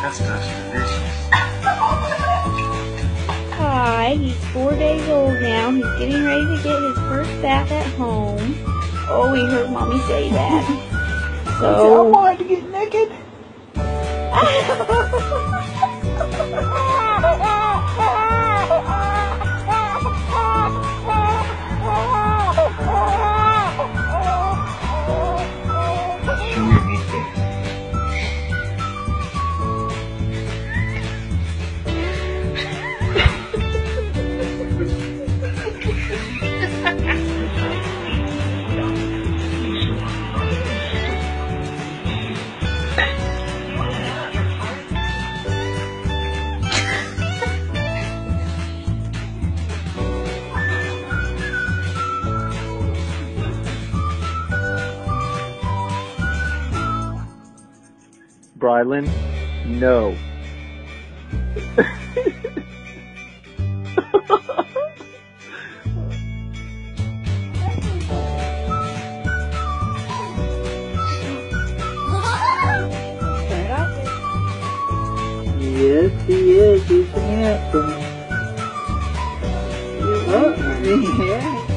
That stuff's delicious. Hi, he's 4 days old now. He's getting ready to get his first bath at home. Oh, we heard Mommy say that. So I wanted to get naked. Brylan, no. Yes, he is. He's handsome. Oh, yeah.